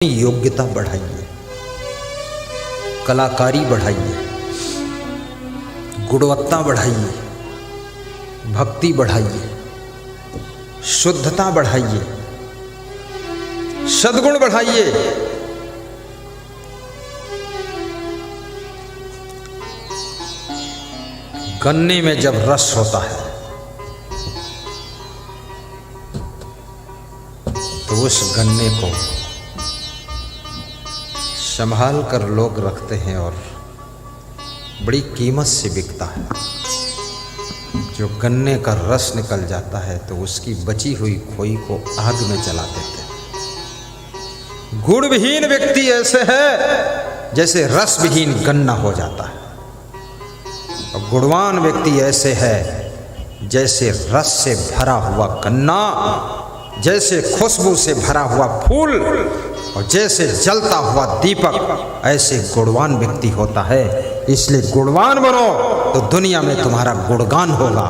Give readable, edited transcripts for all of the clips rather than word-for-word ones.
योग्यता बढ़ाइए, कलाकारी बढ़ाइए, गुणवत्ता बढ़ाइए, भक्ति बढ़ाइए, शुद्धता बढ़ाइए, सद्गुण बढ़ाइए। गन्ने में जब रस होता है तो उस गन्ने को संभाल कर लोग रखते हैं और बड़ी कीमत से बिकता है। जो गन्ने का रस निकल जाता है तो उसकी बची हुई खोई को आग में जला देते हैं। गुणविहीन व्यक्ति ऐसे है जैसे रस विहीन गन्ना हो जाता है, और गुणवान व्यक्ति ऐसे है जैसे रस से भरा हुआ गन्ना, जैसे खुशबू से भरा हुआ फूल और जैसे जलता हुआ दीपक, ऐसे गुणवान व्यक्ति होता है। इसलिए गुणवान बनो तो दुनिया में तुम्हारा गुणगान होगा,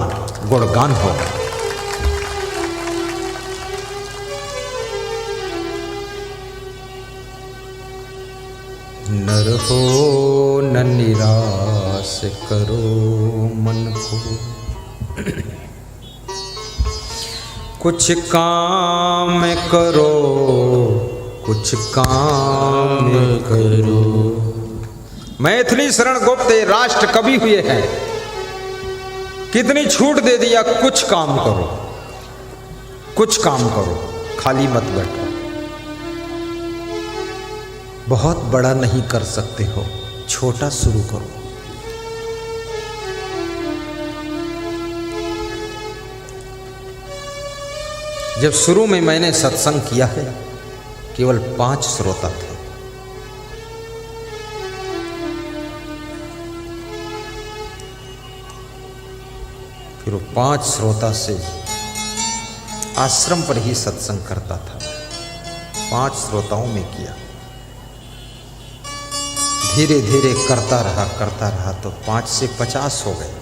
गुणगान होगा। नर हो न निराश करो मन को, कुछ काम करो, कुछ काम करो। मैथिली शरण गुप्त राष्ट्र कवि हुए हैं, कितनी छूट दे दिया, कुछ काम करो, कुछ काम करो, खाली मत बैठो। बहुत बड़ा नहीं कर सकते हो, छोटा शुरू करो। जब शुरू में मैंने सत्संग किया है केवल 5 श्रोता थे। फिर वो 5 श्रोता से आश्रम पर ही सत्संग करता था। 5 श्रोताओं में किया, धीरे धीरे करता रहा तो 5 से 50 हो गए,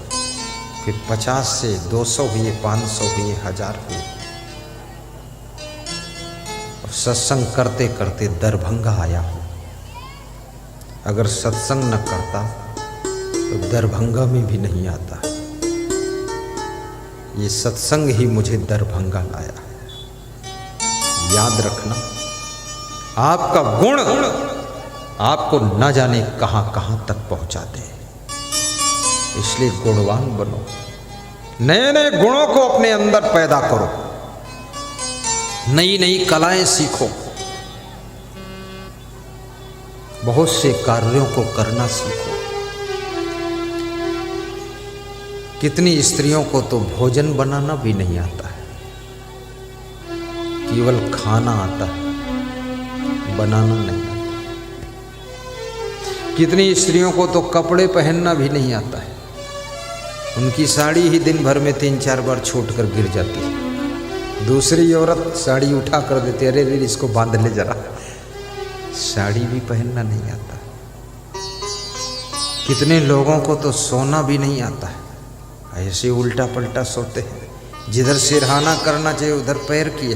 फिर 50 से 200 हुए, 500 हुए, 1000 हुए। सत्संग करते करते दरभंगा आया हूँ। अगर सत्संग न करता तो दरभंगा में भी नहीं आता। ये सत्संग ही मुझे दरभंगा लाया है। याद रखना, आपका गुण आपको न जाने कहां कहां तक पहुंचा दे। इसलिए गुणवान बनो, नए नए गुणों को अपने अंदर पैदा करो, नई नई कलाएं सीखो, बहुत से कार्यों को करना सीखो। कितनी स्त्रियों को तो भोजन बनाना भी नहीं आता है, केवल खाना आता है, बनाना नहीं आता। कितनी स्त्रियों को तो कपड़े पहनना भी नहीं आता है, उनकी साड़ी ही दिन भर में 3-4 बार छूट कर गिर जाती है। दूसरी औरत साड़ी उठा कर देती, अरे रे इसको बांध ले जरा। साड़ी भी पहनना नहीं आता। कितने लोगों को तो सोना भी नहीं आता है, ऐसे उल्टा पलटा सोते हैं, जिधर सिरहाना करना चाहिए उधर पैर किए।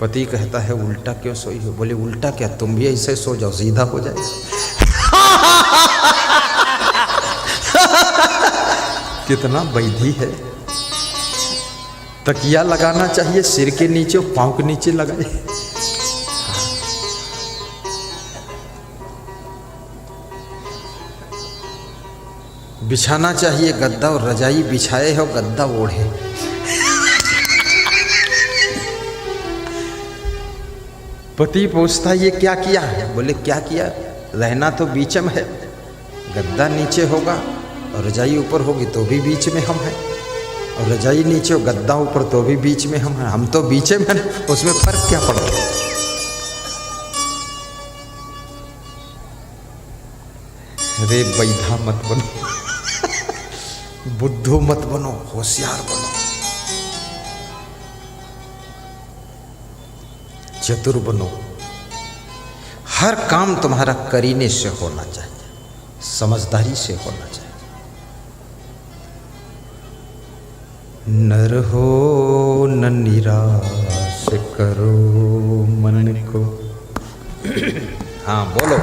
पति कहता है उल्टा क्यों सोई हो? बोले उल्टा क्या, तुम भी ऐसे सो जाओ, सीधा हो जाए। कितना वैधि है। तकिया लगाना चाहिए सिर के नीचे, पांव के नीचे लगाए। बिछाना चाहिए गद्दा और रजाई बिछाए हो, गद्दा ओढ़े। पति पूछता ये क्या किया है? बोले क्या किया, रहना तो बीच में है, गद्दा नीचे होगा और रजाई ऊपर होगी तो भी बीच में हम हैं, और रजाई नीचे और गद्दा ऊपर तो भी बीच में हम हैं। हम तो बीच में हैं, उसमें फर्क क्या पड़ रहा है? अरे बैधा मत बनो, बुद्धू मत बनो, होशियार बनो, चतुर बनो। हर काम तुम्हारा करीने से होना चाहिए, समझदारी से होना चाहिए। नर हो न निराश करो मन को। हाँ बोलो।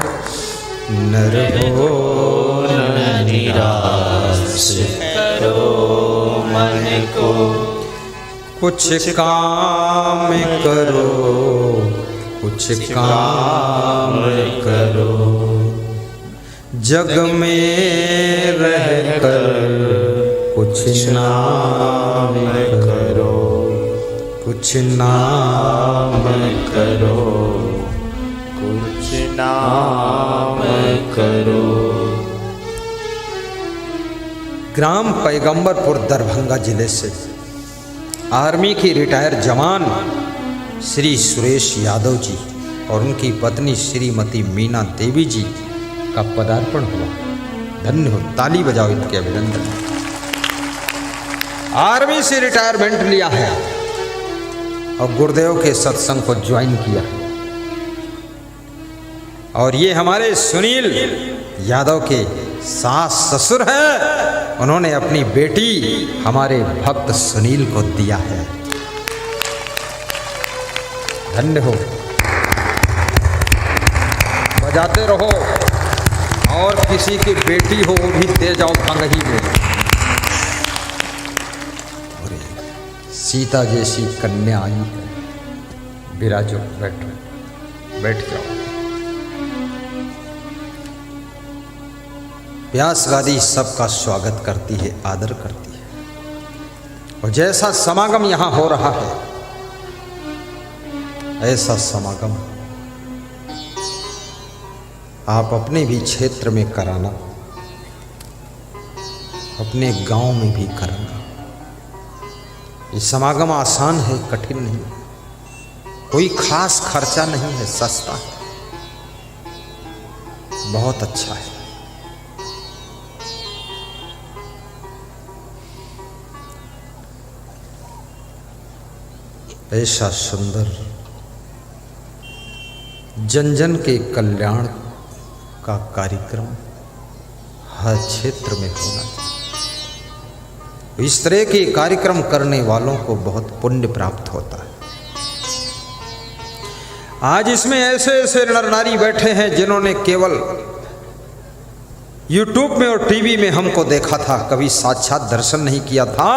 नर हो न निराश करो मन को, कुछ काम करो, कुछ काम करो, जग में रह कर कुछ नाम करो, कुछ नाम करो, कुछ नाम करो। ग्राम पैगंबरपुर दरभंगा जिले से आर्मी की रिटायर जवान श्री सुरेश यादव जी और उनकी पत्नी श्रीमती मीना देवी जी का पदार्पण हुआ। धन्य हो, ताली बजाओ इनके अभिनंदन। आर्मी से रिटायरमेंट लिया है और गुरुदेव के सत्संग को ज्वाइन किया। और ये हमारे सुनील यादव के सास ससुर हैं। उन्होंने अपनी बेटी हमारे भक्त सुनील को दिया है। धन्य हो, बजाते रहो और किसी की बेटी हो वो भी दे जाओ भंगही में। सीता जैसी कन्या आई है, विराजो, बैठो, बैठ जाओ। व्यासगादी सबका स्वागत करती है, आदर करती है। और जैसा समागम यहाँ हो रहा है, ऐसा समागम आप अपने भी क्षेत्र में कराना, अपने गांव में भी कराना। ये समागम आसान है, कठिन नहीं, कोई खास खर्चा नहीं है, सस्ता है, बहुत अच्छा है। ऐसा सुंदर जन जन के कल्याण का कार्यक्रम हर क्षेत्र में होना चाहिए। इस तरह के कार्यक्रम करने वालों को बहुत पुण्य प्राप्त होता है। आज इसमें ऐसे ऐसे नर नारी बैठे हैं जिन्होंने केवल YouTube में और टीवी में हमको देखा था, कभी साक्षात दर्शन नहीं किया था।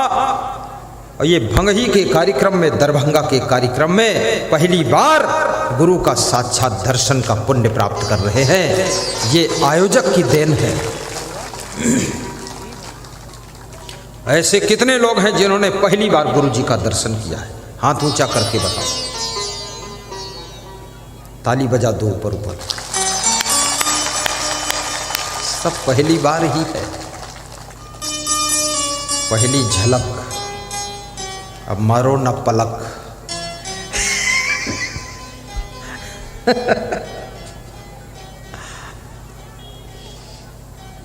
और ये भंगही के कार्यक्रम में, दरभंगा के कार्यक्रम में पहली बार गुरु का साक्षात दर्शन का पुण्य प्राप्त कर रहे हैं। ये आयोजक की देन है। ऐसे कितने लोग हैं जिन्होंने पहली बार गुरु जी का दर्शन किया है? हाथ ऊंचा करके बताओ, ताली बजा दो ऊपर ऊपर। सब पहली बार ही है, पहली झलक। अब मारो न पलक।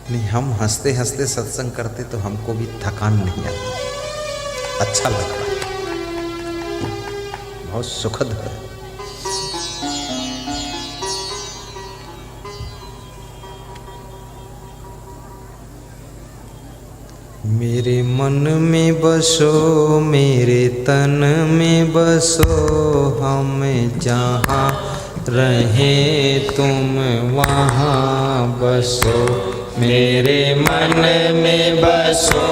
नहीं, हम हंसते हंसते सत्संग करते तो हमको भी थकान नहीं आती, अच्छा लगता है, बहुत सुखद है। मेरे मन में बसो, मेरे तन में बसो, हम जहाँ रहे तुम वहाँ बसो। मेरे मन में बसो,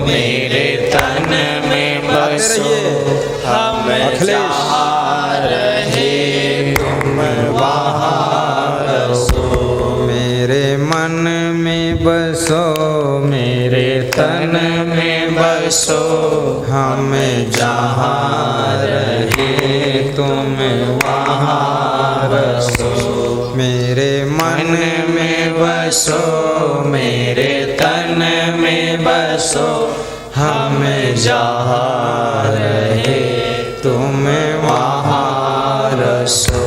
मेरे तन में बसो, हम जहाँ रहे तुम वहाँ बसो। मेरे मन में बसो, मेरे तन में बसो, हम जहाँ रहे तुम वहाँ बसो। मेरे मन में बसो, मेरे तन में बसो, हम जहाँ रहे तुम वहाँ रसो।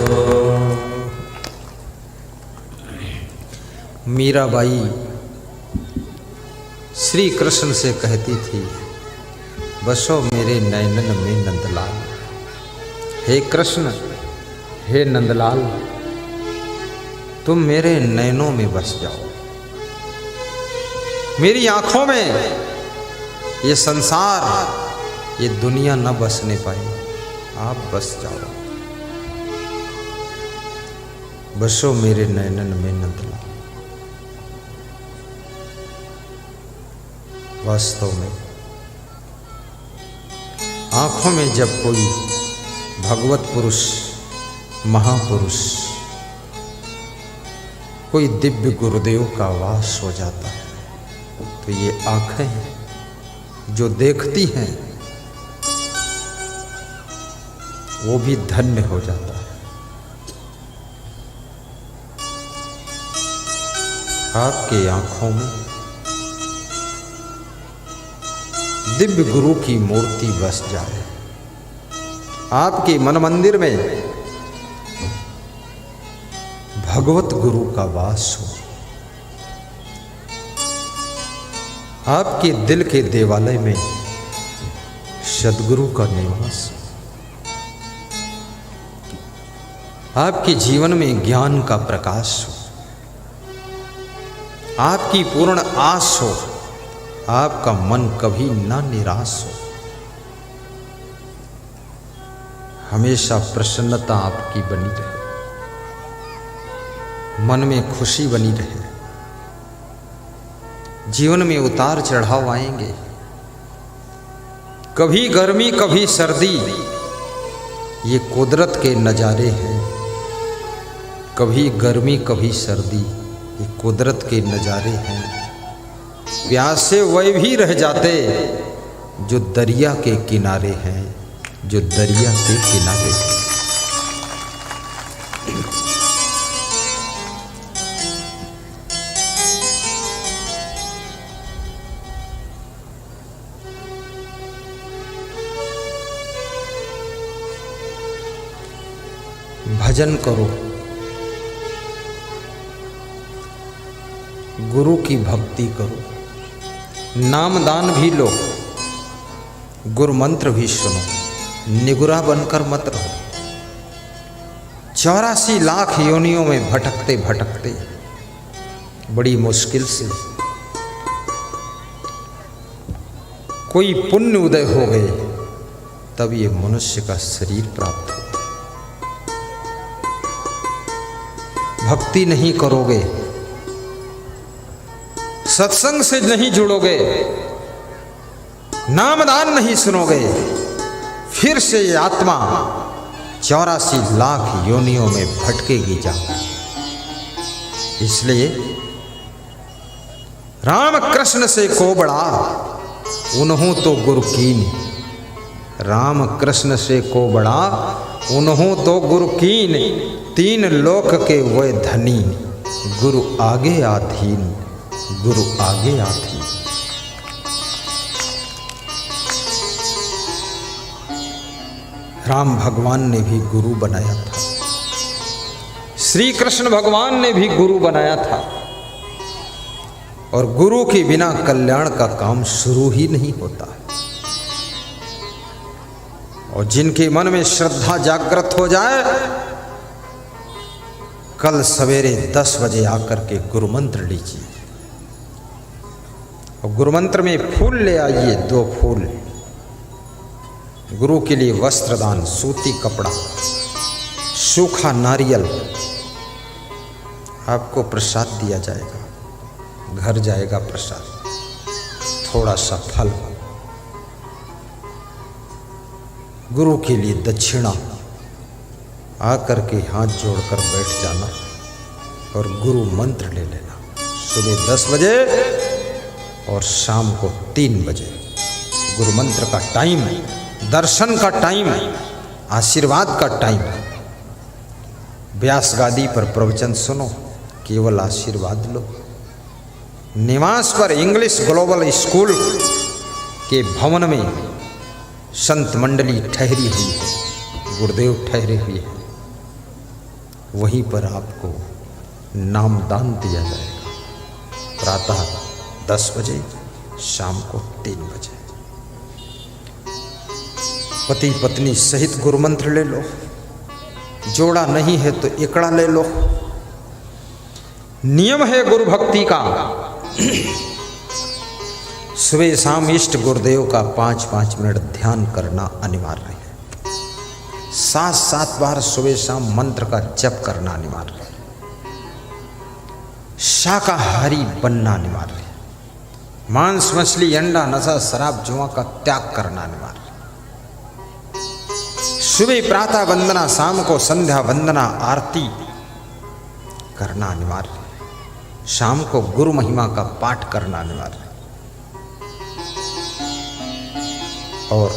मीराबाई श्री कृष्ण से कहती थी, बसो मेरे नैनन में नंदलाल। हे कृष्ण, हे नंदलाल, तुम मेरे नैनों में बस जाओ, मेरी आंखों में ये संसार, ये दुनिया न बसने पाए, आप बस जाओ। बसो मेरे नैनन में नंदलाल। वास्तव में आंखों में जब कोई भगवत पुरुष, महापुरुष, कोई दिव्य गुरुदेव का वास हो जाता है तो ये आंखें जो देखती हैं वो भी धन्य हो जाता है। आपके आंखों में दिव्य गुरु की मूर्ति बस जाए, आपके मन मंदिर में भगवत गुरु का वास हो, आपके दिल के देवालय में सद्गुरु का निवास हो, आपके जीवन में ज्ञान का प्रकाश हो, आपकी पूर्ण आस हो, आपका मन कभी ना निराश हो, हमेशा प्रसन्नता आपकी बनी रहे, मन में खुशी बनी रहे। जीवन में उतार चढ़ाव आएंगे, कभी गर्मी कभी सर्दी, ये कुदरत के नज़ारे हैं। कभी गर्मी कभी सर्दी, ये कुदरत के नज़ारे हैं। प्यासे वही भी रह जाते जो दरिया के किनारे हैं, जो दरिया के किनारे हैं। भजन करो, गुरु की भक्ति करो, नामदान भी लो, गुरु मंत्र भी सुनो, निगुरा बनकर मत रहो। 84 लाख योनियों में भटकते भटकते बड़ी मुश्किल से कोई पुण्य उदय हो गए, तब ये मनुष्य का शरीर प्राप्त हो। भक्ति नहीं करोगे, सत्संग से नहीं जुड़ोगे, नामदान नहीं सुनोगे, फिर से ये आत्मा 84 लाख योनियों में भटकेगी जा। इसलिए राम कृष्ण से को बड़ा उन्हों तो गुरु कीन, राम कृष्ण से को बड़ा उन्हों तो गुरु कीन, 3 लोक के वे धनी, गुरु आगे आधीन, गुरु आगे आधीन। राम भगवान ने भी गुरु बनाया था, श्री कृष्ण भगवान ने भी गुरु बनाया था, और गुरु के बिना कल्याण का काम शुरू ही नहीं होता है। और जिनके मन में श्रद्धा जागृत हो जाए, कल सवेरे 10 बजे आकर के गुरु मंत्र लीजिए, और गुरु मंत्र में फूल ले आइए, 2 फूल। गुरु के लिए वस्त्रदान, सूती कपड़ा, सूखा नारियल, आपको प्रसाद दिया जाएगा, घर जाएगा प्रसाद, थोड़ा सा फल, गुरु के लिए दक्षिणा, आकर के हाथ जोड़कर बैठ जाना और गुरु मंत्र ले लेना। सुबह 10 बजे और शाम को 3 बजे गुरु मंत्र का टाइम है, दर्शन का टाइम है, आशीर्वाद का टाइम है। व्यास गादी पर प्रवचन सुनो, केवल आशीर्वाद लो। निवास पर इंग्लिश ग्लोबल स्कूल के भवन में संत मंडली ठहरी हुई है, गुरुदेव ठहरे हुए हैं, वहीं पर आपको नामदान दिया जाएगा। प्रातः 10 बजे, शाम को 3 बजे। पति पत्नी सहित गुरु मंत्र ले लो, जोड़ा नहीं है तो एकड़ा ले लो। नियम है गुरु भक्ति का, सुबह शाम इष्ट गुरुदेव का 5-5 मिनट ध्यान करना अनिवार्य है। 7-7 बार सुबह शाम मंत्र का जप करना अनिवार्य है। शाकाहारी बनना अनिवार्य है। मांस मछली अंडा नशा शराब जुआ का त्याग करना अनिवार्य है। सुबह प्रातः वंदना, शाम को संध्या वंदना आरती करना अनिवार्य है। शाम को गुरु महिमा का पाठ करना अनिवार्य है। और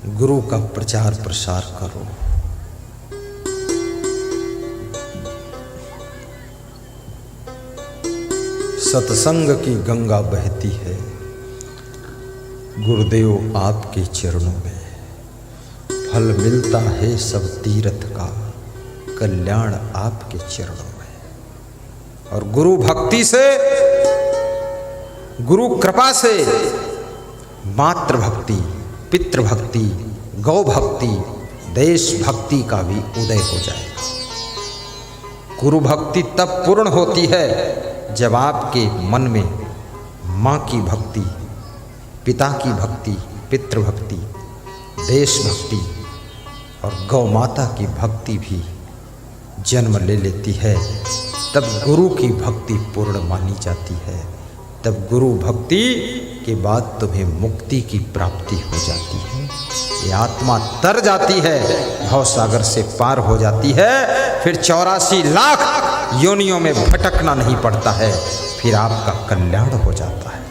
गुरु का प्रचार प्रसार करो। सत्संग की गंगा बहती है गुरुदेव आपके चरणों में, फल मिलता है सब तीर्थ का, कल्याण आपके चरणों में। और गुरु भक्ति से, गुरु कृपा से मातृ भक्ति, पितृ भक्ति, गौ भक्ति, देश भक्ति का भी उदय हो जाएगा। गुरु भक्ति तब पूर्ण होती है जब आपके मन में माँ की भक्ति, पिता की भक्ति, पितृ भक्ति, देश भक्ति और गौ माता की भक्ति भी जन्म ले लेती है। तब गुरु की भक्ति पूर्ण मानी जाती है। तब गुरु भक्ति के बाद तुम्हें मुक्ति की प्राप्ति हो जाती है। ये आत्मा तर जाती है, भव सागर से पार हो जाती है। फिर 84 लाख योनियों में भटकना नहीं पड़ता है, फिर आपका कल्याण हो जाता है।